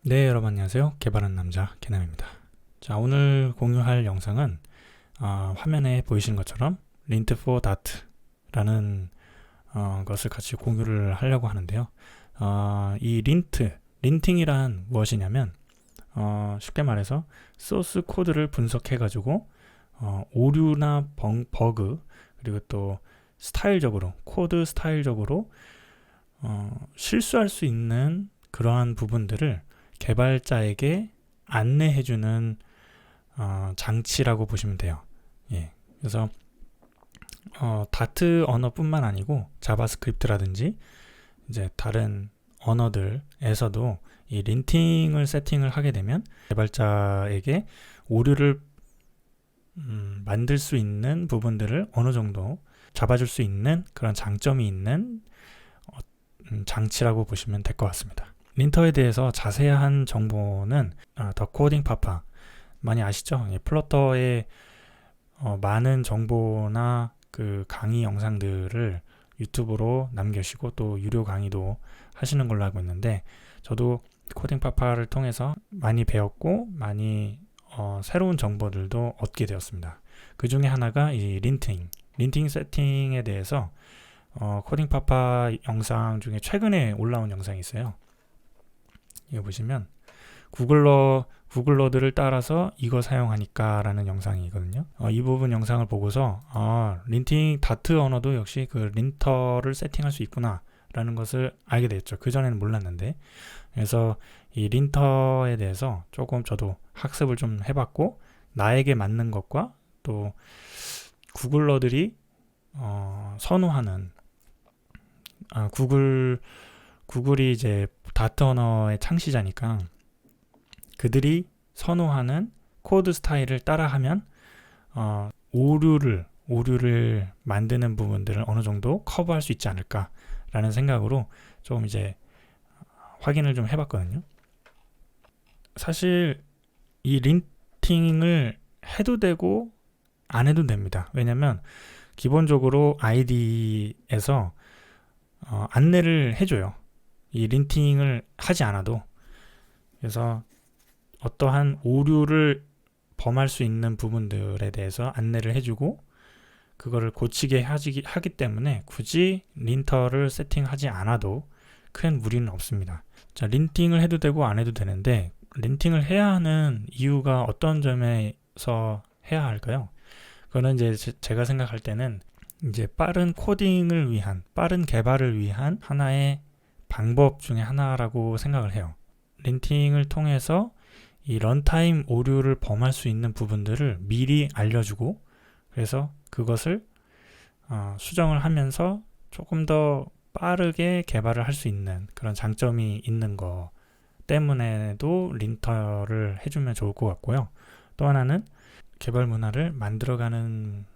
네, 여러분 안녕하세요. 개발하는 남자 개남입니다. 자, 오늘 공유할 영상은 화면에 보이시는 것처럼 lint for Dart라는 것을 같이 공유를 하려고 하는데요. 이 린팅이란 무엇이냐면 쉽게 말해서 소스 코드를 분석해 가지고 오류나 버그, 그리고 또 스타일적으로 코드 스타일적으로 실수할 수 있는 그러한 부분들을 개발자에게 안내해주는 장치라고 보시면 돼요. 예, 그래서 다트 언어뿐만 아니고 자바스크립트라든지 이제 다른 언어들에서도 이 린팅을 세팅을 하게 되면 개발자에게 오류를 만들 수 있는 부분들을 어느 정도 잡아줄 수 있는 그런 장점이 있는 장치라고 보시면 될 것 같습니다. 린터에 대해서 자세한 정보는 더 코딩 파파 많이 아시죠? 플러터의 많은 정보나 그 강의 영상들을 유튜브로 남겨주시고 또 유료 강의도 하시는 걸로 알고 있는데, 저도 코딩 파파를 통해서 많이 배웠고 많이 새로운 정보들도 얻게 되었습니다. 그 중에 하나가 이 린팅 세팅에 대해서 코딩 파파 영상 중에 최근에 올라온 영상이 있어요. 이거 보시면 구글러들을 따라서 이거 사용하니까 라는 영상이거든요. 이 부분 영상을 보고서 린팅 다트 언어도 역시 그 린터를 세팅할 수 있구나 라는 것을 알게 됐죠. 그전에는 몰랐는데. 그래서 이 린터에 대해서 조금 저도 학습을 좀 해봤고, 나에게 맞는 것과 또 구글러들이 선호하는 구글이 이제 다트 언어의 창시자니까 그들이 선호하는 코드 스타일을 따라하면 오류를 만드는 부분들을 어느 정도 커버할 수 있지 않을까라는 생각으로 좀 이제 확인을 좀 해봤거든요. 사실 이 린팅을 해도 되고 안 해도 됩니다. 왜냐면 기본적으로 ID에서 안내를 해줘요. 이 린팅을 하지 않아도. 그래서 어떠한 오류를 범할 수 있는 부분들에 대해서 안내를 해주고 그거를 고치게 하기 때문에 굳이 린터를 세팅하지 않아도 큰 무리는 없습니다. 자, 린팅을 해도 되고 안 해도 되는데, 린팅을 해야 하는 이유가 어떤 점에서 해야 할까요? 그거는 이제 제가 생각할 때는 이제 빠른 코딩을 위한, 빠른 개발을 위한 하나의 방법 중에 하나라고 생각을 해요. 린팅을 통해서 이 런타임 오류를 범할 수 있는 부분들을 미리 알려주고, 그래서 그것을 수정을 하면서 조금 더 빠르게 개발을 할 수 있는 그런 장점이 있는 거 때문에도 린터를 해주면 좋을 것 같고요. 또 하나는 개발 문화를 만들어가는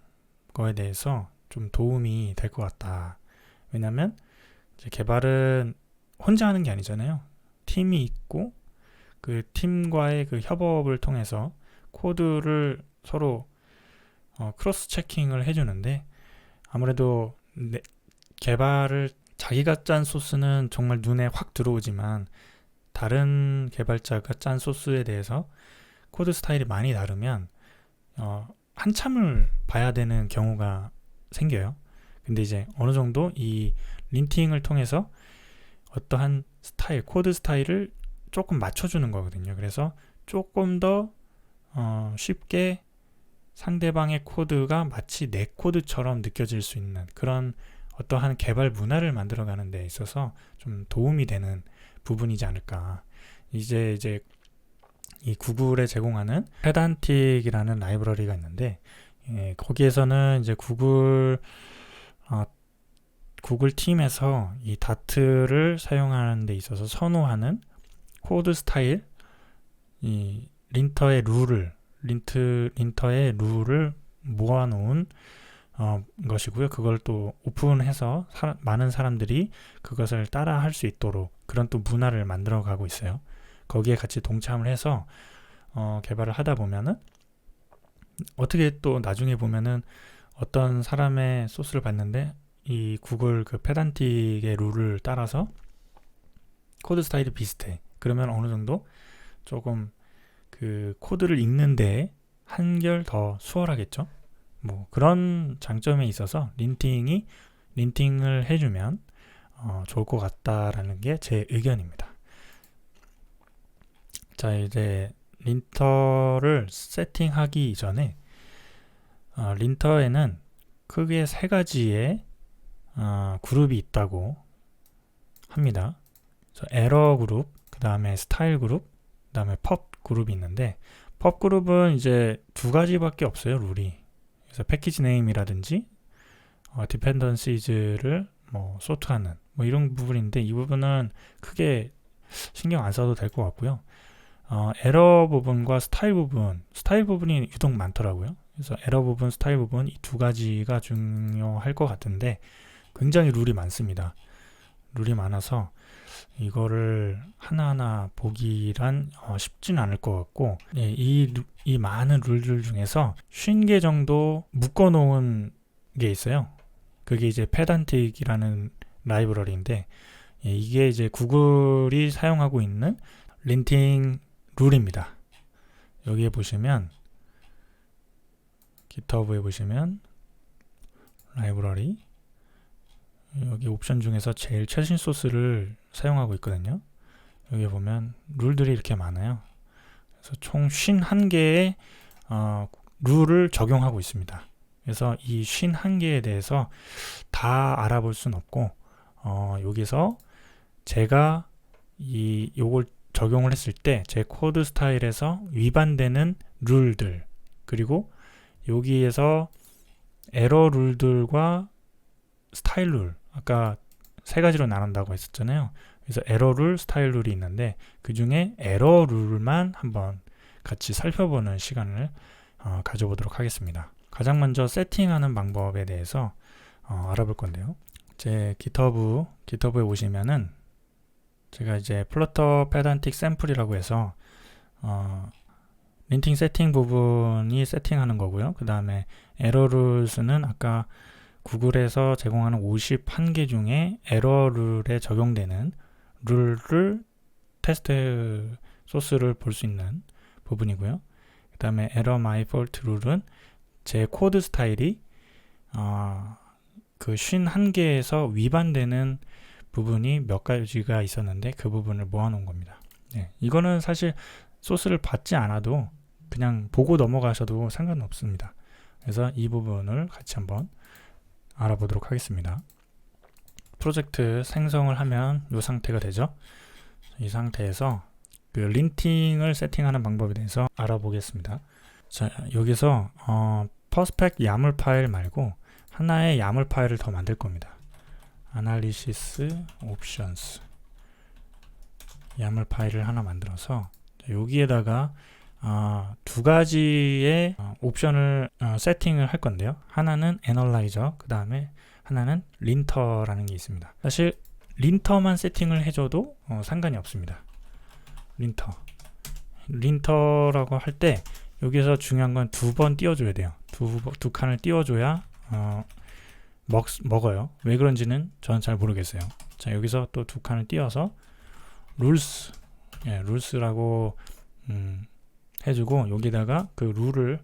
거에 대해서 좀 도움이 될 것 같다. 왜냐면 이제 개발은 혼자 하는 게 아니잖아요. 팀이 있고 그 팀과의 그 협업을 통해서 코드를 서로 크로스 체킹을 해주는데, 아무래도 개발을 자기가 짠 소스는 정말 눈에 확 들어오지만 다른 개발자가 짠 소스에 대해서 코드 스타일이 많이 다르면 한참을 봐야 되는 경우가 생겨요. 근데 이제 어느 정도 이 린팅을 통해서 어떠한 코드 스타일을 조금 맞춰주는 거거든요. 그래서 조금 더 쉽게 상대방의 코드가 마치 내 코드처럼 느껴질 수 있는 그런 어떠한 개발 문화를 만들어가는 데 있어서 좀 도움이 되는 부분이지 않을까. 이제 이 구글에 제공하는 페단틱이라는 라이브러리가 있는데, 거기에서는 이제 구글 팀에서 이 다트를 사용하는 데 있어서 선호하는 코드 스타일, 이 린터의 룰을 모아놓은 것이고요. 그걸 또 오픈해서 많은 사람들이 그것을 따라 할 수 있도록 그런 또 문화를 만들어 가고 있어요. 거기에 같이 동참을 해서 개발을 하다 보면은 어떻게 또 나중에 보면은 어떤 사람의 소스를 봤는데 이 구글 그 페단틱의 룰을 따라서 코드 스타일이 비슷해. 그러면 어느 정도 조금 그 코드를 읽는데 한결 더 수월하겠죠. 뭐 그런 장점에 있어서 린팅을 해주면 좋을 것 같다라는 게 제 의견입니다. 자, 이제 린터를 세팅하기 전에 린터에는 크게 세 가지의 그룹이 있다고 합니다. 에러 그룹, 그 다음에 스타일 그룹, 그 다음에 펍 그룹이 있는데, 펍 그룹은 이제 두 가지밖에 없어요, 룰이. 그래서 패키지 네임이라든지 디펜던시즈를 뭐 소트하는 뭐 이런 부분인데, 이 부분은 크게 신경 안 써도 될 것 같고요. 에러 부분과 스타일 부분이 유독 많더라고요. 그래서 에러 부분, 스타일 부분 이 두 가지가 중요할 것 같은데 굉장히 룰이 많습니다. 룰이 많아서 이거를 하나하나 보기란 쉽진 않을 것 같고, 예, 이 많은 룰들 중에서 50개 정도 묶어놓은 게 있어요. 그게 이제 페단틱이라는 라이브러리인데, 예, 이게 이제 구글이 사용하고 있는 린팅 룰입니다. 여기에 보시면 GitHub에 보시면 라이브러리, 여기 옵션 중에서 제일 최신 소스를 사용하고 있거든요. 여기 보면 룰들이 이렇게 많아요. 그래서 총 51개의 룰을 적용하고 있습니다. 그래서 이 51개에 대해서 다 알아볼 수는 없고, 여기서 제가 요걸 적용을 했을 때 제 코드 스타일에서 위반되는 룰들, 그리고 여기에서 에러 룰들과 스타일 룰, 아까 세 가지로 나눈다고 했었잖아요. 그래서 에러 룰, 스타일 룰이 있는데 그 중에 에러 룰만 한번 같이 살펴보는 시간을 가져보도록 하겠습니다. 가장 먼저 세팅하는 방법에 대해서 알아볼 건데요. 제 GitHub에 오시면은 제가 이제 플러터 페단틱 샘플이라고 해서 린팅 세팅 부분이 세팅하는 거고요. 그 다음에 에러 룰스는 아까 구글에서 제공하는 51개 중에 에러 룰에 적용되는 룰을 테스트 소스를 볼 수 있는 부분이고요. 그 다음에 에러 마이 폴트 룰은 제 코드 스타일이 그 51개에서 위반되는 부분이 몇 가지가 있었는데 그 부분을 모아놓은 겁니다. 네, 이거는 사실 소스를 받지 않아도 그냥 보고 넘어가셔도 상관없습니다. 그래서 이 부분을 같이 한번 알아보도록 하겠습니다. 프로젝트 생성을 하면 이 상태가 되죠. 이 상태에서 그 린팅을 세팅하는 방법에 대해서 알아보겠습니다. 자, 여기서 퍼스펙 야물 파일 말고 하나의 야물 파일을 더 만들 겁니다. Analysis Options 야물 파일을 하나 만들어서 여기에다가 두 가지의 옵션을 세팅을 할 건데요. 하나는 애널라이저, 그 다음에 하나는 린터라는 게 있습니다. 사실 린터만 세팅을 해줘도 상관이 없습니다. 린터라고 할 때 여기서 중요한 건 두 번 띄워줘야 돼요. 두 칸을 띄워줘야 먹어요. 왜 그런지는 저는 잘 모르겠어요. 자, 여기서 또 두 칸을 띄워서 룰스라고 해주고 여기다가 그 룰을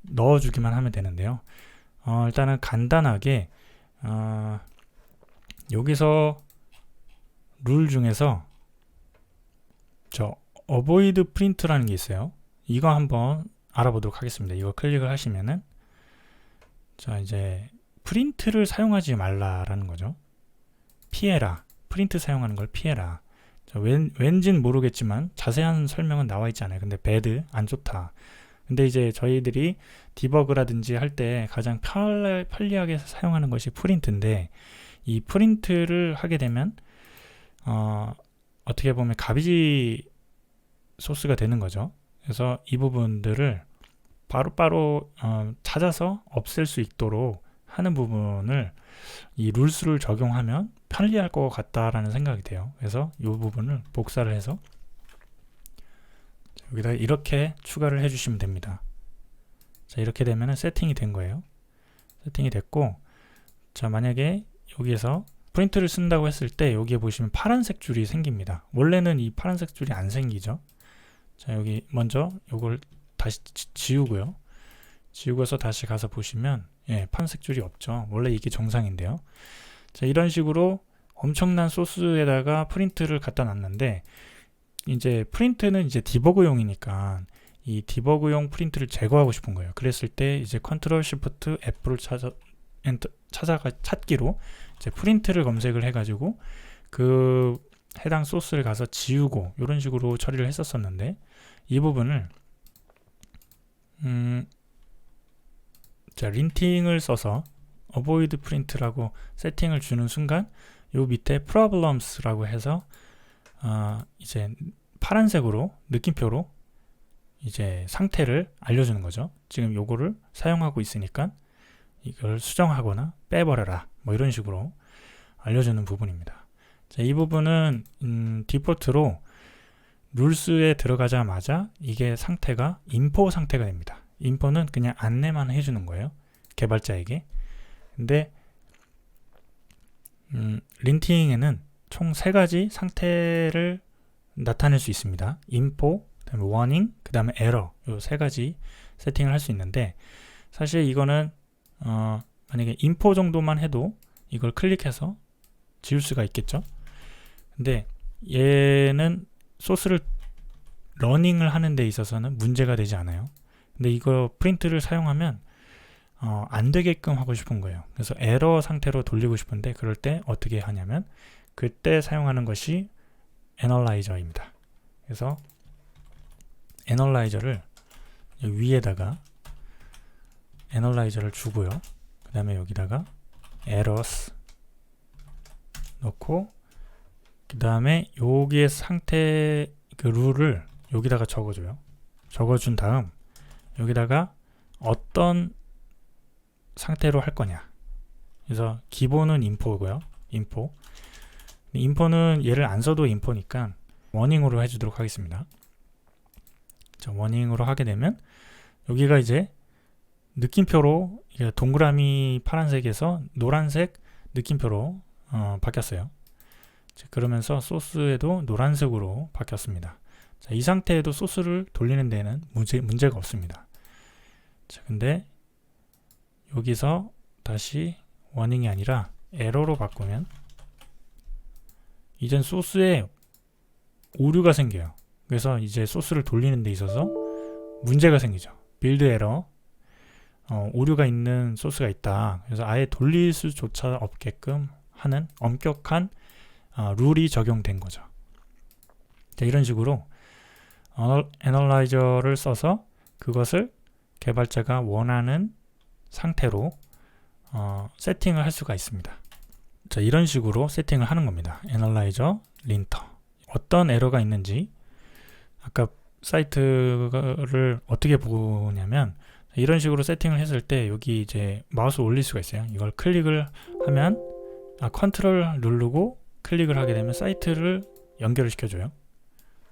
넣어주기만 하면 되는데요. 일단은 간단하게 여기서 룰 중에서 저 avoid print라는 게 있어요. 이거 한번 알아보도록 하겠습니다. 이거 클릭을 하시면은 자, 이제 프린트를 사용하지 말라라는 거죠. 피해라. 프린트 사용하는 걸 피해라. 왠진 모르겠지만 자세한 설명은 나와 있지 않아요. 근데 bad, 안 좋다. 근데 이제 저희들이 디버그라든지 할 때 가장 편리하게 사용하는 것이 프린트인데, 이 프린트를 하게 되면 어떻게 보면 가비지 소스가 되는 거죠. 그래서 이 부분들을 바로바로 찾아서 없앨 수 있도록 하는 부분을 이 룰스를 적용하면 편리할 것 같다라는 생각이 돼요. 그래서 이 부분을 복사를 해서 여기다 이렇게 추가를 해주시면 됩니다. 자, 이렇게 되면 세팅이 된 거예요. 세팅이 됐고, 자, 만약에 여기에서 프린트를 쓴다고 했을 때 여기에 보시면 파란색 줄이 생깁니다. 원래는 이 파란색 줄이 안 생기죠. 자, 여기 먼저 요걸 다시 지우고요. 지우고서 다시 가서 보시면 파란색 줄이 없죠. 원래 이게 정상인데요. 자, 이런 식으로 엄청난 소스에다가 프린트를 갖다 놨는데, 이제 프린트는 이제 디버그용이니까 이 디버그용 프린트를 제거하고 싶은 거예요. 그랬을 때 이제 컨트롤 시프트 F를 찾기로 이제 프린트를 검색을 해가지고 그 해당 소스를 가서 지우고 이런 식으로 처리를 했었었는데, 이 부분을 자, 린팅을 써서 avoid print라고 세팅을 주는 순간 요 밑에 problems라고 해서 이제 파란색으로 느낌표로 이제 상태를 알려주는 거죠. 지금 요거를 사용하고 있으니까 이걸 수정하거나 빼버려라, 뭐 이런 식으로 알려주는 부분입니다. 자, 이 부분은 디폴트로 룰스에 들어가자마자 이게 상태가 인포 상태가 됩니다. 인포는 그냥 안내만 해주는 거예요, 개발자에게. 근데 린팅에는 총 3가지 상태를 나타낼 수 있습니다. 인포, 그 다음에 워닝, 그 다음에 에러, 요 3가지 세팅을 할 수 있는데, 사실 이거는 만약에 인포 정도만 해도 이걸 클릭해서 지울 수가 있겠죠. 근데 얘는 소스를 러닝을 하는 데 있어서는 문제가 되지 않아요. 근데 이거 프린트를 사용하면 안 되게끔 하고 싶은 거예요. 그래서 에러 상태로 돌리고 싶은데, 그럴 때 어떻게 하냐면 그때 사용하는 것이 애널라이저입니다. 그래서 애널라이저를 위에다가 애널라이저를 주고요. 그 다음에 여기다가 에러스 넣고, 그 다음에 여기에 상태 그 룰을 여기다가 적어줘요. 적어준 다음 여기다가 어떤 상태로 할 거냐. 그래서 기본은 인포고요. 인포는 얘를 안 써도 인포니까 워닝으로 해주도록 하겠습니다. 자, 워닝으로 하게 되면 여기가 이제 느낌표로 동그라미 파란색에서 노란색 느낌표로 바뀌었어요. 자, 그러면서 소스에도 노란색으로 바뀌었습니다. 자, 이 상태에도 소스를 돌리는 데는 문제가 없습니다. 자, 근데 여기서 다시 워닝이 아니라 에러로 바꾸면 이젠 소스에 오류가 생겨요. 그래서 이제 소스를 돌리는 데 있어서 문제가 생기죠. 빌드 에러, 오류가 있는 소스가 있다. 그래서 아예 돌릴 수조차 없게끔 하는 엄격한 룰이 적용된 거죠. 자, 이런 식으로 애널라이저를 써서 그것을 개발자가 원하는 상태로 세팅을 할 수가 있습니다. 자, 이런 식으로 세팅을 하는 겁니다. 애널라이저, 린터. 어떤 에러가 있는지 아까 사이트를 어떻게 보냐면 이런 식으로 세팅을 했을 때 여기 이제 마우스 올릴 수가 있어요. 이걸 클릭을 하면 컨트롤 누르고 클릭을 하게 되면 사이트를 연결을 시켜줘요.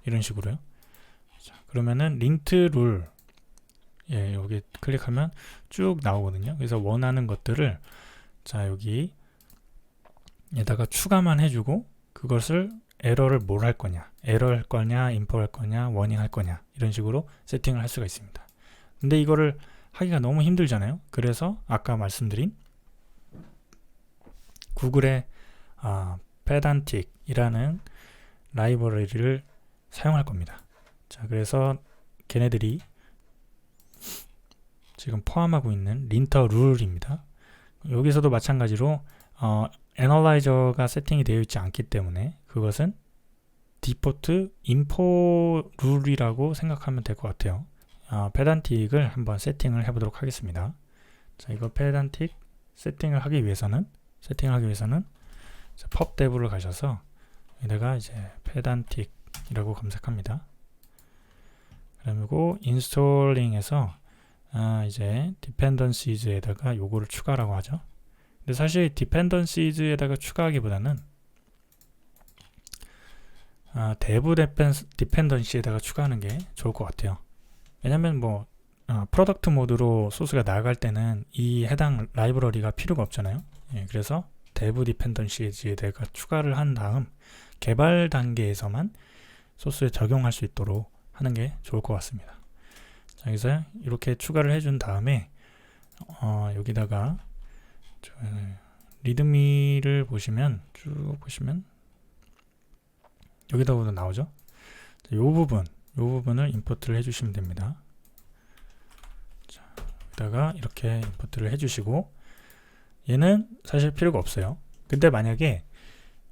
이런 식으로요. 자, 그러면은 린트 룰, 여기 클릭하면 쭉 나오거든요. 그래서 원하는 것들을 자, 여기 에다가 추가만 해주고 그것을 에러를 뭘 할 거냐, 에러 할 거냐, 인포 할 거냐, 워닝 할 거냐, 이런 식으로 세팅을 할 수가 있습니다. 근데 이거를 하기가 너무 힘들잖아요. 그래서 아까 말씀드린 구글의 페단틱이라는 라이브러리를 사용할 겁니다. 자, 그래서 걔네들이 지금 포함하고 있는 린터 룰입니다. 여기서도 마찬가지로 애널라이저가 세팅이 되어 있지 않기 때문에 그것은 디포트 인포 룰이라고 생각하면 될 것 같아요. 페단틱을 한번 세팅을 해보도록 하겠습니다. 자, 이거 페단틱 세팅을 하기 위해서는 펍dev를 가셔서 여기다가 이제 페단틱이라고 검색합니다. 그리고 인스톨링에서 이제 디펜던시즈에다가 요거를 추가라고 하죠. 근데 사실 디펜던시즈에다가 추가하기보다는 대부 디펜던시에다가 추가하는 게 좋을 것 같아요. 왜냐면 뭐 프로덕트 모드로 소스가 나갈 때는 이 해당 라이브러리가 필요가 없잖아요. 그래서 dev dependency에다가 추가를 한 다음 개발 단계에서만 소스에 적용할 수 있도록 하는 게 좋을 것 같습니다. 자, 여기서 이렇게 추가를 해준 다음에 여기다가 리드미를 보시면 쭉 보시면 여기다가도 나오죠. 이 부분을 임포트를 해주시면 됩니다. 자, 여기다가 이렇게 임포트를 해주시고 얘는 사실 필요가 없어요. 근데 만약에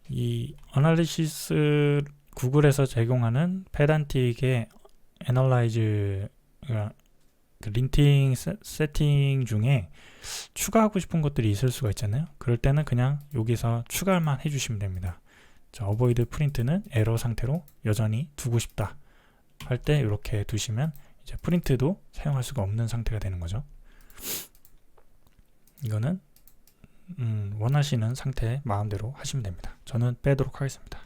이 어널리시스 구글에서 제공하는 페단틱의 애널라이즈 그 린팅 세팅 중에 추가하고 싶은 것들이 있을 수가 있잖아요. 그럴 때는 그냥 여기서 추가만 해주시면 됩니다. 자, 어보이드 프린트는 에러 상태로 여전히 두고 싶다 할 때 이렇게 두시면 이제 프린트도 사용할 수가 없는 상태가 되는 거죠. 이거는 원하시는 상태 마음대로 하시면 됩니다. 저는 빼도록 하겠습니다.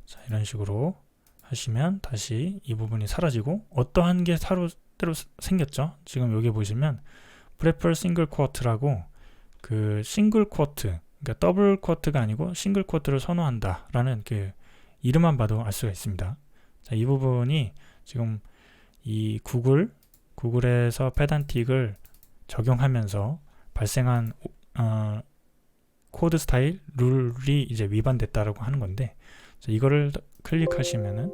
자, 이런 식으로 하시면 다시 이 부분이 사라지고 어떠한 게 새로 생겼죠. 지금 여기 보시면 prefer single quote라고 그 싱글 쿼트, 그러니까 더블 쿼트가 아니고 싱글 쿼트를 선호한다 라는 그 이름만 봐도 알 수가 있습니다. 자, 이 부분이 지금 이 구글에서 페단틱을 적용하면서 발생한 코드 스타일 룰이 이제 위반됐다라고 하는 건데, 자, 이거를 클릭하시면은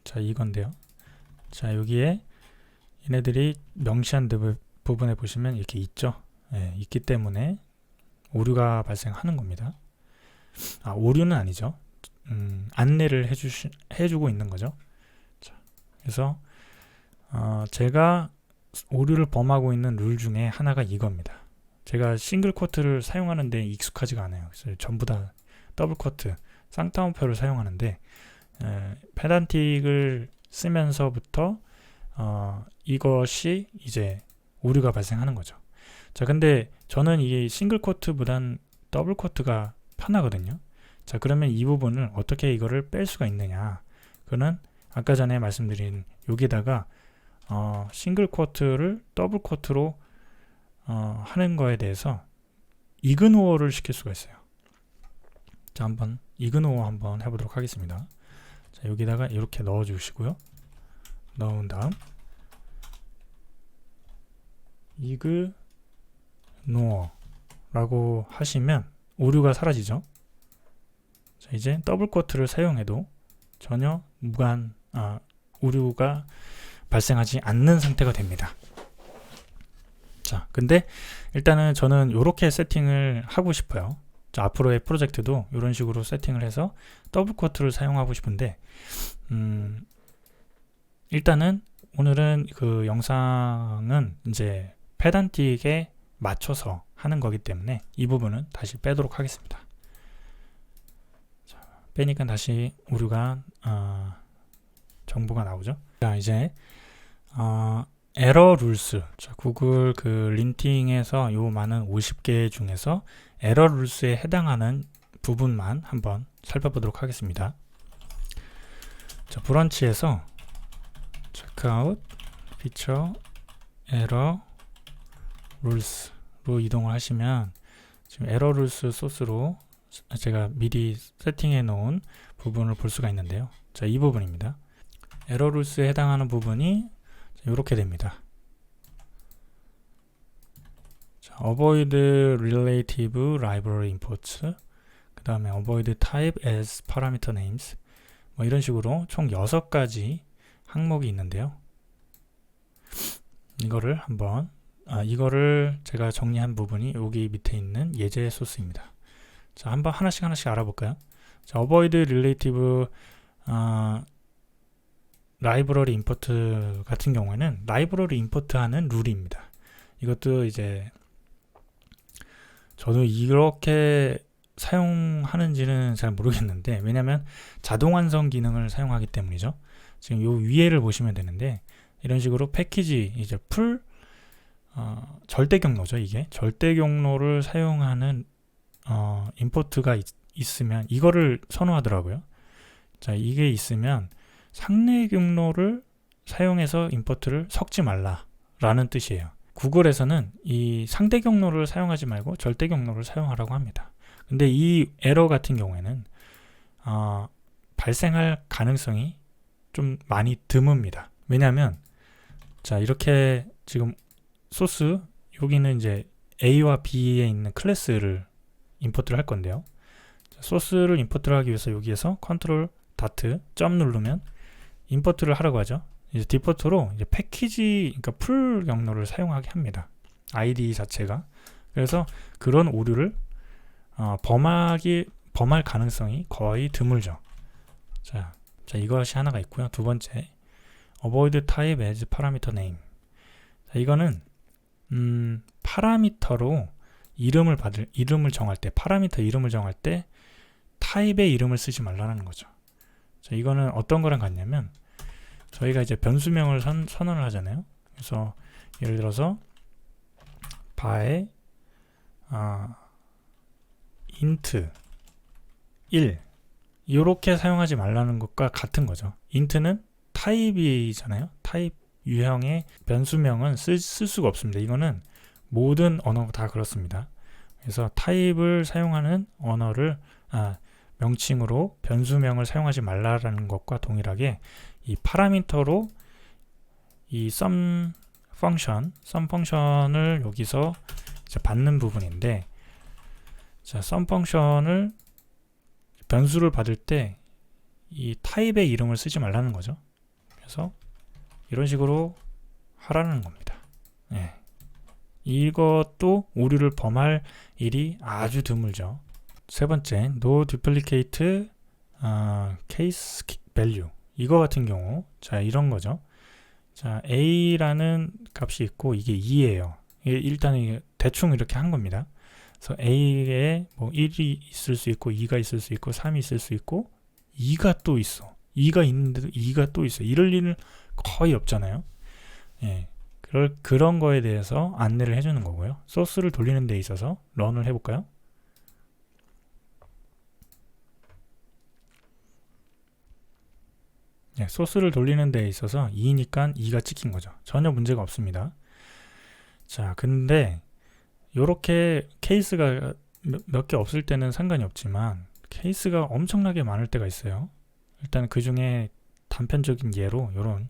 자, 이건데요. 자, 여기에 얘네들이 명시한 부분에 보시면 이렇게 있죠. 예, 있기 때문에 오류가 발생하는 겁니다. 오류는 아니죠. 안내를 해주고 있는 거죠. 자, 그래서 제가 오류를 범하고 있는 룰 중에 하나가 이겁니다. 제가 싱글 쿼트를 사용하는데 익숙하지가 않아요. 그래서 전부 다 더블 쿼트, 쌍따옴표를 사용하는데 페단틱을 쓰면서부터 이것이 이제 오류가 발생하는 거죠. 자, 근데 저는 이게 싱글 쿼트보단 더블 쿼트가 편하거든요. 자, 그러면 이 부분을 어떻게 이거를 뺄 수가 있느냐? 그는 아까 전에 말씀드린 여기다가 싱글 쿼트를 더블 쿼트로 하는 거에 대해서 이그노어를 시킬 수가 있어요. 자, 한번 이그노어 한번 해보도록 하겠습니다. 자, 여기다가 이렇게 넣어 주시고요. 넣은 다음 이그노어라고 하시면 오류가 사라지죠. 자, 이제 더블 쿼트를 사용해도 전혀 오류가 발생하지 않는 상태가 됩니다. 자, 근데 일단은 저는 이렇게 세팅을 하고 싶어요. 자, 앞으로의 프로젝트도 이런 식으로 세팅을 해서 더블 쿼트를 사용하고 싶은데 일단은 오늘은 그 영상은 이제 페단틱에 맞춰서 하는 거기 때문에 이 부분은 다시 빼도록 하겠습니다. 자, 빼니까 다시 오류가 정보가 나오죠. 자, 이제 에러 룰스, 자, 구글 그 린팅에서 요 많은 50개 중에서 에러 룰스에 해당하는 부분만 한번 살펴보도록 하겠습니다. 자, 브런치에서 checkout feature error rules로 이동을 하시면 지금 에러 룰스 소스로 제가 미리 세팅해 놓은 부분을 볼 수가 있는데요. 자, 이 부분입니다. 에러 룰스에 해당하는 부분이 이렇게 됩니다. 자, avoid relative library imports, 그 다음에 avoid type as parameter names, 뭐 이런 식으로 총 6가지 항목이 있는데요. 이거를 한번 이거를 제가 정리한 부분이 여기 밑에 있는 예제 소스입니다. 자, 한번 하나씩 알아볼까요? 자, avoid relative 라이브러리 임포트 같은 경우에는 라이브러리 임포트하는 룰입니다. 이것도 이제 저도 이렇게 사용하는지는 잘 모르겠는데, 왜냐면 자동 완성 기능을 사용하기 때문이죠. 지금 요 위에를 보시면 되는데, 이런 식으로 패키지 이제 풀 절대 경로죠. 이게 절대 경로를 사용하는 임포트가 있으면 이거를 선호하더라고요. 자, 이게 있으면 상내 경로를 사용해서 임포트를 섞지 말라 라는 뜻이에요. 구글에서는 이 상대 경로를 사용하지 말고 절대 경로를 사용하라고 합니다. 근데 이 에러 같은 경우에는 발생할 가능성이 좀 많이 드뭅니다. 왜냐하면 자, 이렇게 지금 소스, 여기는 이제 A와 B에 있는 클래스를 임포트를 할 건데요. 자, 소스를 임포트를 하기 위해서 여기에서 컨트롤 다트 점 누르면 임포트를 하라고 하죠. 이제 디포트로 이제 패키지, 그러니까 풀 경로를 사용하게 합니다. ID 자체가. 그래서 그런 오류를 범할 가능성이 거의 드물죠. 자, 이것이 하나가 있고요. 두 번째, avoid type as parameter name. 자, 이거는 파라미터로 이름을 정할 때, 파라미터 이름을 정할 때 타입의 이름을 쓰지 말라는 거죠. 자, 이거는 어떤 거랑 같냐면 저희가 이제 변수명을 선언을 하잖아요. 그래서 예를 들어서 by int 1 이렇게 사용하지 말라는 것과 같은 거죠. int는 타입이잖아요. 타입 유형의 변수명은 쓸 수가 없습니다. 이거는 모든 언어가 다 그렇습니다. 그래서 타입을 사용하는 언어를 명칭으로 변수명을 사용하지 말라라는 것과 동일하게 이 파라미터로 이 sum 펑션을 여기서 이제 받는 부분인데, 자, sum 펑션을 변수를 받을 때 이 타입의 이름을 쓰지 말라는 거죠. 그래서 이런 식으로 하라는 겁니다. 네. 이것도 오류를 범할 일이 아주 드물죠. 세 번째, no duplicate case value. 이거 같은 경우, 자, 이런 거죠. 자, a라는 값이 있고 이게 2예요. 일단 대충 이렇게 한 겁니다. 그래서 a에 뭐 1이 있을 수 있고 2가 있을 수 있고 3이 있을 수 있고 2가 또 있어. 2가 있는데도 2가 또 있어. 이럴 일은 거의 없잖아요. 예. 그런 거에 대해서 안내를 해주는 거고요. 소스를 돌리는 데 있어서 런을 해볼까요? 네, 소스를 돌리는 데 있어서 2니까 2가 찍힌 거죠. 전혀 문제가 없습니다. 자, 근데 요렇게 케이스가 몇 개 없을 때는 상관이 없지만 케이스가 엄청나게 많을 때가 있어요. 일단 그 중에 단편적인 예로 요런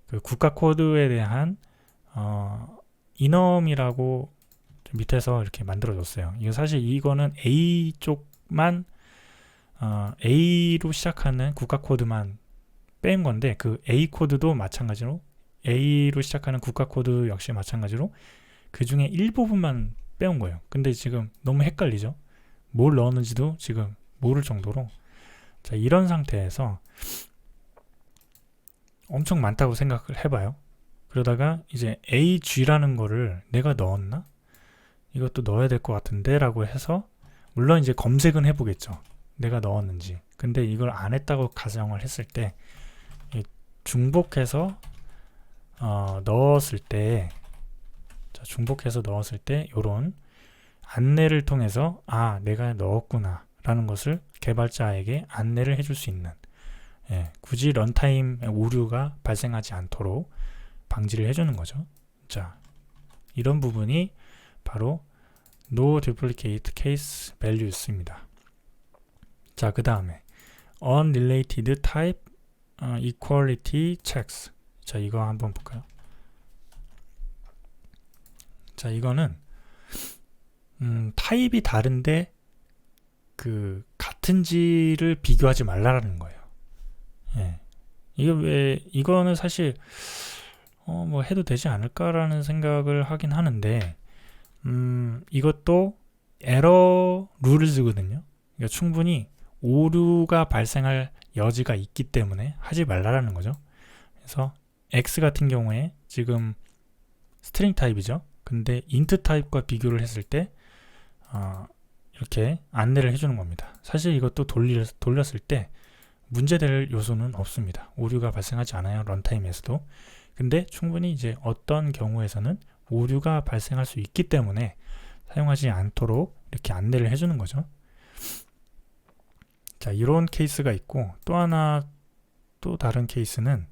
그 국가 코드에 대한 이넘이라고 밑에서 이렇게 만들어줬어요. 이거 사실 이거는 A 쪽만 A로 시작하는 국가 코드만 뺀 건데, 그 A 코드도 마찬가지로 A로 시작하는 국가 코드 역시 마찬가지로 그 중에 일부분만 빼온 거예요. 근데 지금 너무 헷갈리죠? 뭘 넣었는지도 지금 모를 정도로. 자, 이런 상태에서 엄청 많다고 생각을 해봐요. 그러다가 이제 AG라는 거를 내가 넣었나? 이것도 넣어야 될 것 같은데 라고 해서 물론 이제 검색은 해보겠죠. 내가 넣었는지. 근데 이걸 안 했다고 가정을 했을 때 중복해서 넣었을 때, 자, 중복해서 넣었을 때 요런 안내를 통해서 내가 넣었구나 라는 것을 개발자에게 안내를 해줄 수 있는, 굳이 런타임 오류가 발생하지 않도록 방지를 해주는 거죠. 자, 이런 부분이 바로 no duplicate case values입니다. 자, 그 다음에 unrelated type equality checks. 자, 이거 한번 볼까요? 자, 이거는 타입이 다른데 그 같은지를 비교하지 말라는 거예요. 이거는 사실 뭐 해도 되지 않을까라는 생각을 하긴 하는데, 이것도 에러 룰즈거든요. 그러니까 충분히 오류가 발생할 여지가 있기 때문에 하지 말라는 거죠. 그래서 X 같은 경우에 지금 스트링 타입이죠. 근데 int 타입과 비교를 했을 때 이렇게 안내를 해주는 겁니다. 사실 이것도 돌렸을 때 문제될 요소는 없습니다. 오류가 발생하지 않아요. 런타임에서도. 근데 충분히 이제 어떤 경우에서는 오류가 발생할 수 있기 때문에 사용하지 않도록 이렇게 안내를 해주는 거죠. 자, 이런 케이스가 있고, 또 다른 케이스는,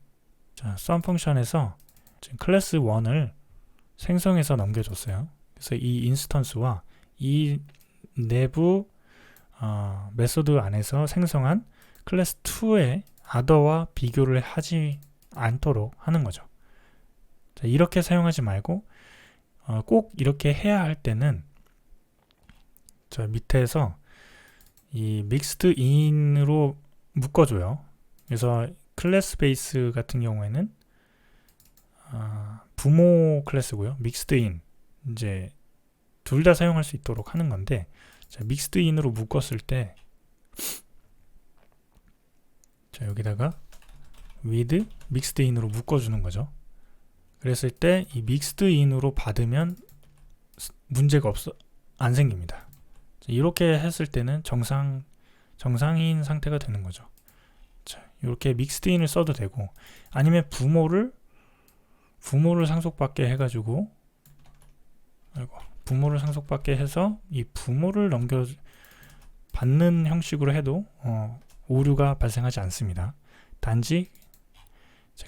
자, sum 펑션에서 지금 클래스 1을 생성해서 넘겨줬어요. 그래서 이 인스턴스와 이 내부 메소드 안에서 생성한 클래스 2의 other와 비교를 하지 않도록 하는 거죠. 자, 이렇게 사용하지 말고 꼭 이렇게 해야 할 때는 저 밑에서 이 mixed in으로 묶어줘요. 그래서 클래스 베이스 같은 경우에는 부모 클래스고요. mixed in 이제 둘 다 사용할 수 있도록 하는 건데, 자, mixed in으로 묶었을 때, 자, 여기다가 with mixed in으로 묶어주는 거죠. 그랬을 때 이 mixed in으로 받으면 문제가 안 생깁니다. 자, 이렇게 했을 때는 정상인 상태가 되는 거죠. 자, 이렇게 mixed in을 써도 되고, 아니면 부모를 상속받게 해가지고, 부모를 상속받게 해서 이 부모를 받는 형식으로 해도 오류가 발생하지 않습니다. 단지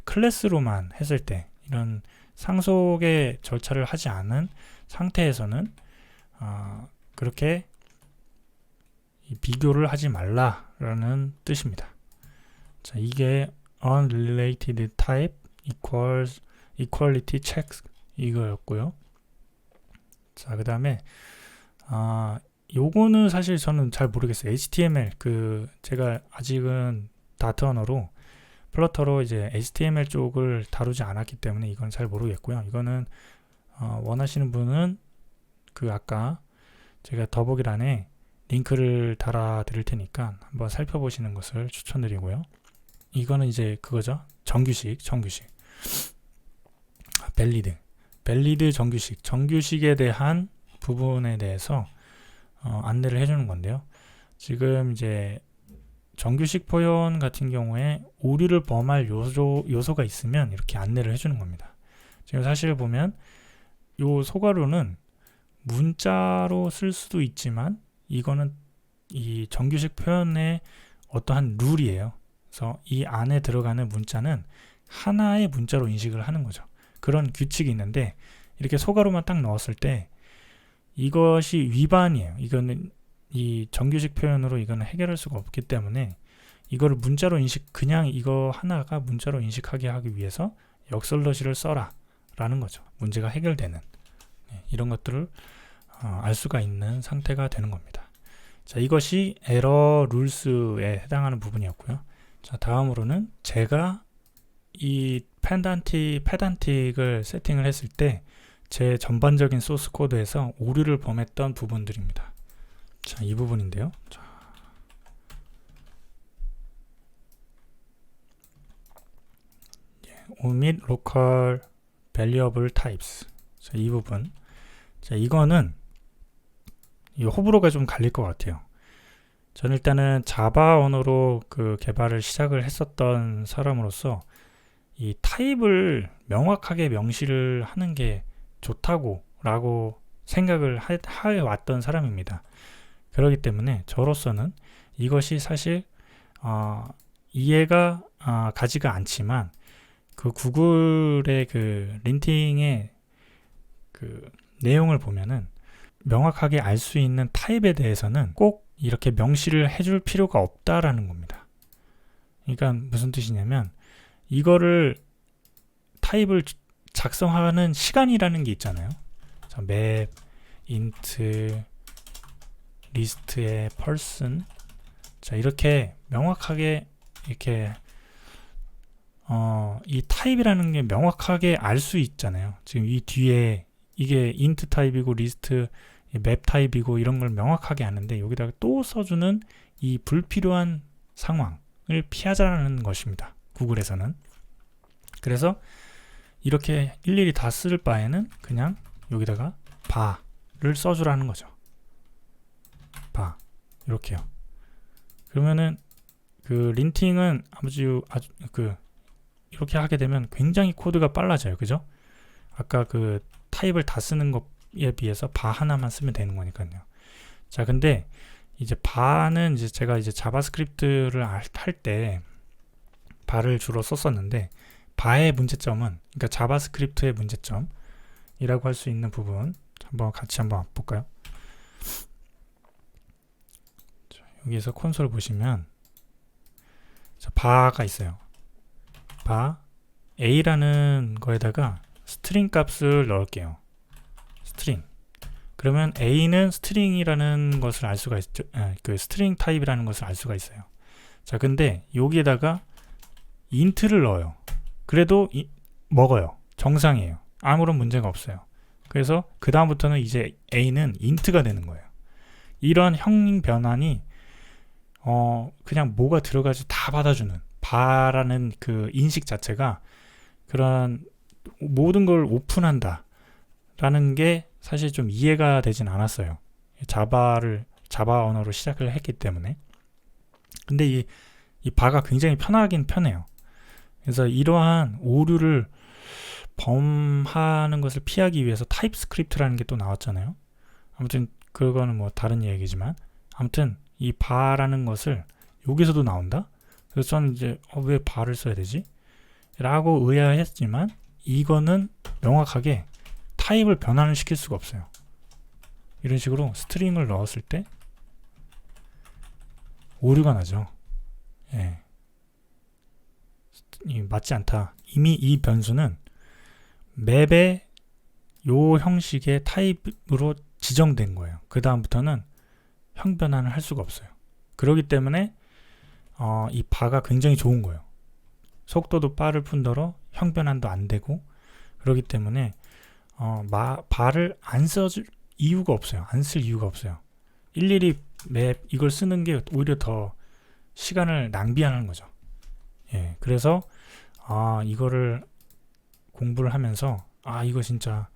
클래스로만 했을 때, 이런 상속의 절차를 하지 않은 상태에서는 그렇게 비교를 하지 말라라는 뜻입니다. 자, 이게 unrelated type equals equality check 이거였고요. 자, 그 다음에 요거는 사실 저는 잘 모르겠어요. HTML 제가 아직은 다트 언어로 플러터로 이제 HTML 쪽을 다루지 않았기 때문에 이건 잘 모르겠고요. 이거는 원하시는 분은 아까 제가 더보기란에 링크를 달아 드릴 테니까 한번 살펴보시는 것을 추천드리고요. 이거는 이제 그거죠. 정규식 밸리드 정규식에 대한 부분에 대해서 안내를 해주는 건데요. 지금 이제 정규식 표현 같은 경우에 오류를 범할 요소가 있으면 이렇게 안내를 해주는 겁니다. 지금 사실 보면 요 소괄호는 문자로 쓸 수도 있지만 이거는 이 정규식 표현의 어떠한 룰이에요. 그래서 이 안에 들어가는 문자는 하나의 문자로 인식을 하는 거죠. 그런 규칙이 있는데 이렇게 소괄호만 딱 넣었을 때 이것이 위반이에요. 이거는 이 정규식 표현으로 이거는 해결할 수가 없기 때문에 이거를 문자로 그냥 이거 하나가 문자로 인식하게 하기 위해서 역설러시를 써라 라는 거죠. 문제가 해결되는 이런 것들을 알 수가 있는 상태가 되는 겁니다. 자, 이것이 에러 룰스에 해당하는 부분이었고요. 자, 다음으로는 제가 이 페단틱을 세팅을 했을 때 제 전반적인 소스 코드에서 오류를 범했던 부분들입니다. 자, 이 부분인데요. 자, omit local variable types. 자, 이 부분. 자, 이거는 이 호불호가 좀 갈릴 것 같아요. 저는 일단은 자바 언어로 개발을 시작을 했었던 사람으로서 이 타입을 명확하게 명시를 하는 게 좋다고 라고 생각을 해왔던 사람입니다. 그렇기 때문에 저로서는 이것이 사실 이해가 가지가 않지만 구글의 린팅의 내용을 보면은 명확하게 알 수 있는 타입에 대해서는 꼭 이렇게 명시를 해줄 필요가 없다라는 겁니다. 그러니까 무슨 뜻이냐면 이거를 타입을 작성하는 시간이라는 게 있잖아요. 맵, int, 리스트의 person. 자, 이렇게 명확하게 이렇게 이 타입이라는 게 명확하게 알 수 있잖아요. 지금 이 뒤에 이게 int 타입이고 리스트 맵 타입이고 이런 걸 명확하게 아는데 여기다가 또 써주는 이 불필요한 상황을 피하자는 것입니다. 구글에서는. 그래서 이렇게 일일이 다 쓸 바에는 그냥 여기다가 바를 써주라는 거죠. 바 이렇게요. 그러면은 린팅은 아주 이렇게 하게 되면 굉장히 코드가 빨라져요. 그죠? 아까 타입을 다 쓰는 것에 비해서 바 하나만 쓰면 되는 거니까요. 자, 근데 이제 바는 이제 제가 이제 자바스크립트를 할 때 바를 주로 썼었는데 바의 문제점은, 그러니까 자바스크립트의 문제점, 이라고 할 수 있는 부분 같이 한번 볼까요? 자, 여기에서 콘솔 보시면 바가 있어요. 바 a라는 거에다가 스트링 값을 넣을게요. 스트링. 그러면 a는 스트링이라는 것을 알 수가 있죠. 그 스트링 타입이라는 것을 알 수가 있어요. 자, 근데 여기에다가 인트를 넣어요. 그래도 먹어요. 정상이에요. 아무런 문제가 없어요. 그래서 그 다음부터는 이제 a는 인트가 되는 거예요. 이런 형 변환이 그냥 뭐가 들어가지 다 받아주는 바라는 그 인식 자체가 그런 모든 걸 오픈한다 라는 게 사실 좀 이해가 되진 않았어요. 자바 언어로 시작을 했기 때문에. 근데 이 바가 굉장히 편하긴 편해요. 그래서 이러한 오류를 범하는 것을 피하기 위해서 타입스크립트라는 게 또 나왔잖아요. 아무튼 그거는 뭐 다른 얘기지만, 아무튼 이 바라는 것을 여기서도 나온다. 그래서 저는 이제 왜 바를 써야 되지? 라고 의아했지만 이거는 명확하게 타입을 변환을 시킬 수가 없어요. 이런 식으로 스트링을 넣었을 때 오류가 나죠. 예. 맞지 않다. 이미 이 변수는 맵의 요 형식의 타입으로 지정된 거예요. 그 다음부터는 형 변환을 할 수가 없어요. 그렇기 때문에 이 바가 굉장히 좋은 거예요. 속도도 빠를 뿐더러 형 변환도 안 되고, 그렇기 때문에 바를 안 써줄 이유가 없어요. 안 쓸 이유가 없어요. 일일이 맵 이걸 쓰는 게 오히려 더 시간을 낭비하는 거죠. 예, 그래서 이거를 공부를 하면서 이거 진짜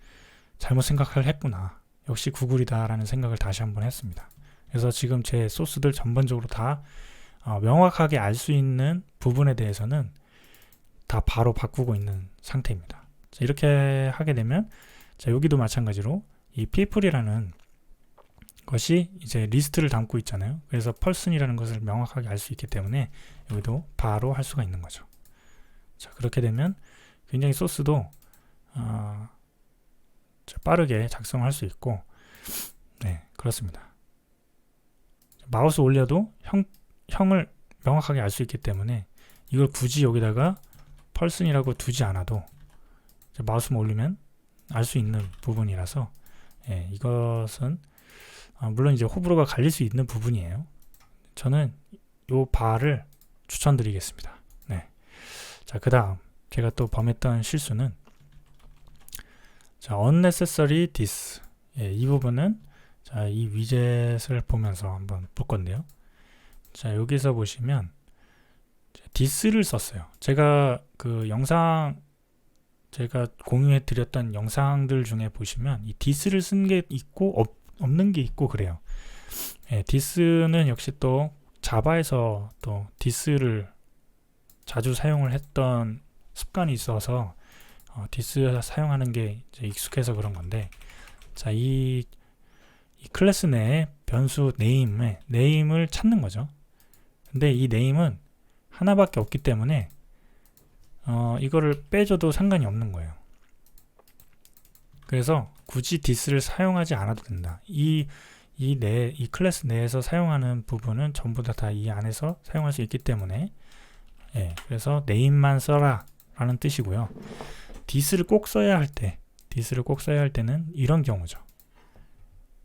잘못 생각을 했구나. 역시 구글이다 라는 생각을 다시 한번 했습니다. 그래서 지금 제 소스들 전반적으로 다 명확하게 알 수 있는 부분에 대해서는 다 바로 바꾸고 있는 상태입니다. 자, 이렇게 하게 되면 여기도 마찬가지로 이 people이라는 것이 이제 리스트를 담고 있잖아요. 그래서 person이라는 것을 명확하게 알 수 있기 때문에 여기도 바로 할 수가 있는 거죠. 자, 그렇게 되면 굉장히 소스도 빠르게 작성할 수 있고, 네, 그렇습니다. 마우스 올려도 형을 명확하게 알 수 있기 때문에 이걸 굳이 여기다가 person이라고 두지 않아도 마우스만 올리면 알 수 있는 부분이라서, 예, 이것은 물론 이제 호불호가 갈릴 수 있는 부분이에요. 저는 요 바를 추천드리겠습니다. 네. 자, 그 다음 제가 또 범했던 실수는 unnecessary this. 예, 이 부분은 이 위젯을 보면서 한번 볼 건데요. 자, 여기서 보시면 this를 썼어요. 제가 제가 공유해 드렸던 영상들 중에 보시면 이 this를 쓴 게 있고 없는 게 있고 그래요. 예, this는 역시 또 자바에서 또 this를 자주 사용을 했던 습관이 있어서 this 사용하는 게 이제 익숙해서 그런 건데, 자, 이 클래스 내에 변수 네임을 찾는 거죠. 근데 이 네임은 하나밖에 없기 때문에 이거를 빼줘도 상관이 없는 거예요. 그래서 굳이 this를 사용하지 않아도 된다. 이 클래스 내에서 사용하는 부분은 전부 다 이 안에서 사용할 수 있기 때문에, 예, 그래서 name만 써라 라는 뜻이고요. this를 꼭 써야 할 때는 이런 경우죠.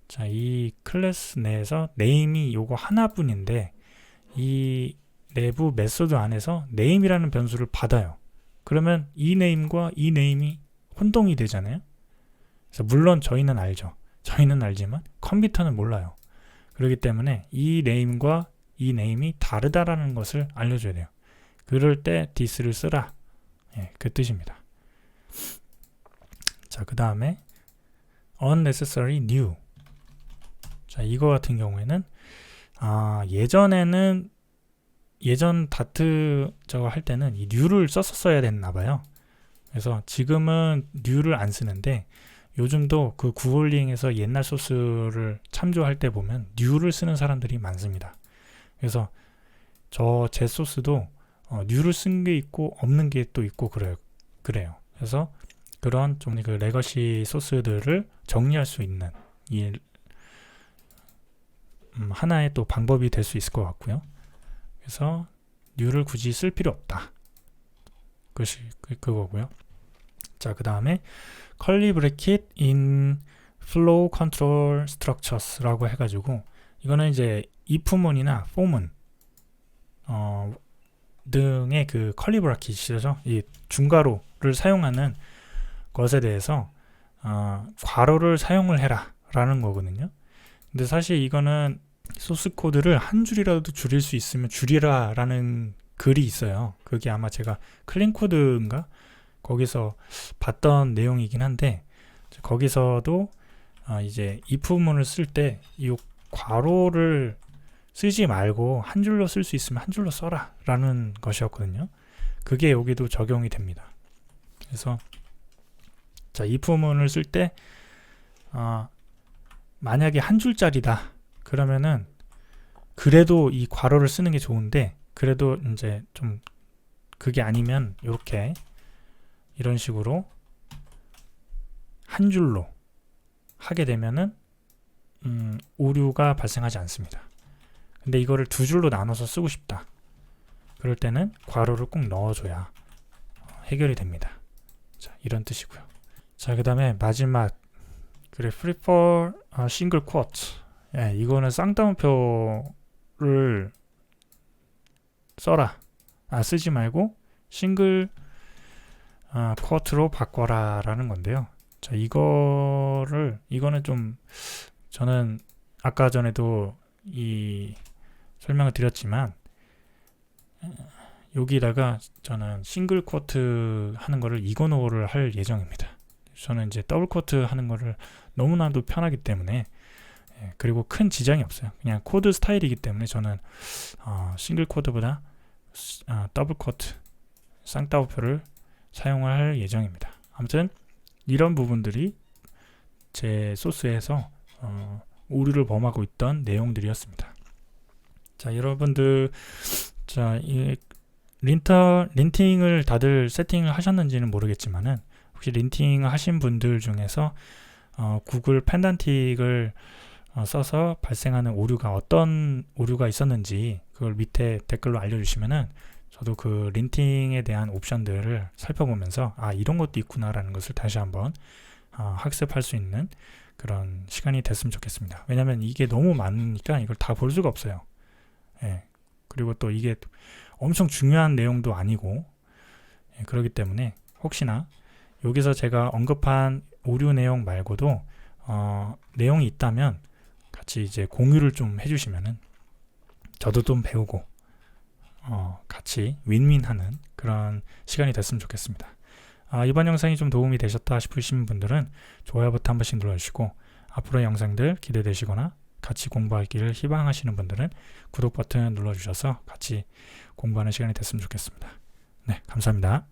자, 이 클래스 내에서 name이 요거 하나뿐인데 이 내부 메소드 안에서 name이라는 변수를 받아요. 그러면 이 name과 이 name이 혼동이 되잖아요. 그래서 물론 저희는 알지만 컴퓨터는 몰라요. 그렇기 때문에 이 name과 이 name이 다르다라는 것을 알려줘야 돼요. 그럴 때 this를 쓰라. 예, 그 뜻입니다. 자, 그 다음에 unnecessary new. 자, 이거 같은 경우에는 예전 다트 저거 할 때는 이 new를 썼어야 됐나 봐요. 그래서 지금은 new를 안 쓰는데 요즘도 그 구글링에서 옛날 소스를 참조할 때 보면 new를 쓰는 사람들이 많습니다. 그래서 제 소스도 new를 쓴 게 있고 없는 게 또 있고 그래요. 그래서 그런 좀 그 레거시 소스들을 정리할 수 있는 이 하나의 또 방법이 될 수 있을 것 같고요. 그래서 new를 굳이 쓸 필요 없다. 그것이 그거고요. 자, 그 다음에 curly bracket in flow control structures라고 해가지고 이거는 이제 if문이나 for문 등의 그 curly bracket이죠. 이 중괄호를 사용하는 것에 대해서 괄호를 사용을 해라 라는 거거든요. 근데 사실 이거는 소스 코드를 한 줄이라도 줄일 수 있으면 줄이라 라는 글이 있어요. 그게 아마 제가 클린 코드인가 거기서 봤던 내용이긴 한데, 거기서도 이제 if문을 쓸 때 이 괄호를 쓰지 말고 한 줄로 쓸 수 있으면 한 줄로 써라 라는 것이었거든요. 그게 여기도 적용이 됩니다. 그래서 자, if문을 쓸 때 만약에 한 줄짜리다 그러면은 그래도 이 괄호를 쓰는 게 좋은데, 그래도 이제 좀 그게 아니면 이렇게 이런 식으로 한 줄로 하게 되면은 오류가 발생하지 않습니다. 근데 이거를 두 줄로 나눠서 쓰고 싶다 그럴 때는 괄호를 꼭 넣어줘야 해결이 됩니다. 자, 이런 뜻이고요. 자, 그 다음에 마지막 그래 prefer single quote. 예, 이거는 쌍따옴표를 써라. 쓰지 말고 싱글 쿼트로 바꿔라 라는 건데요. 자, 이거는 좀 저는 아까 전에도 이 설명을 드렸지만 여기다가 저는 싱글 쿼트 하는 거를 이거노를 할 예정입니다. 저는 이제 더블 쿼트 하는 거를 너무나도 편하기 때문에, 그리고 큰 지장이 없어요. 그냥 코드 스타일이기 때문에 저는 싱글 쿼트보다 더블 쿼트 쌍따옴표를 사용할 예정입니다. 아무튼 이런 부분들이 제 소스에서 오류를 범하고 있던 내용들이었습니다. 자, 여러분들, 자, 이 린팅을 다들 세팅을 하셨는지는 모르겠지만은 혹시 린팅 하신 분들 중에서 구글 펜단틱을 써서 발생하는 오류가 어떤 오류가 있었는지 그걸 밑에 댓글로 알려주시면은 저도 그 린팅에 대한 옵션들을 살펴보면서 이런 것도 있구나라는 것을 다시 한번 학습할 수 있는 그런 시간이 됐으면 좋겠습니다. 왜냐면 이게 너무 많으니까 이걸 다 볼 수가 없어요. 그리고 또 이게 엄청 중요한 내용도 아니고, 그렇기 때문에 혹시나 여기서 제가 언급한 오류 내용 말고도 내용이 있다면 같이 이제 공유를 좀 해주시면은 저도 좀 배우고 같이 윈윈하는 그런 시간이 됐으면 좋겠습니다. 이번 영상이 좀 도움이 되셨다 싶으신 분들은 좋아요 버튼 한 번씩 눌러주시고, 앞으로의 영상들 기대되시거나 같이 공부하기를 희망하시는 분들은 구독 버튼 눌러주셔서 같이 공부하는 시간이 됐으면 좋겠습니다. 네, 감사합니다.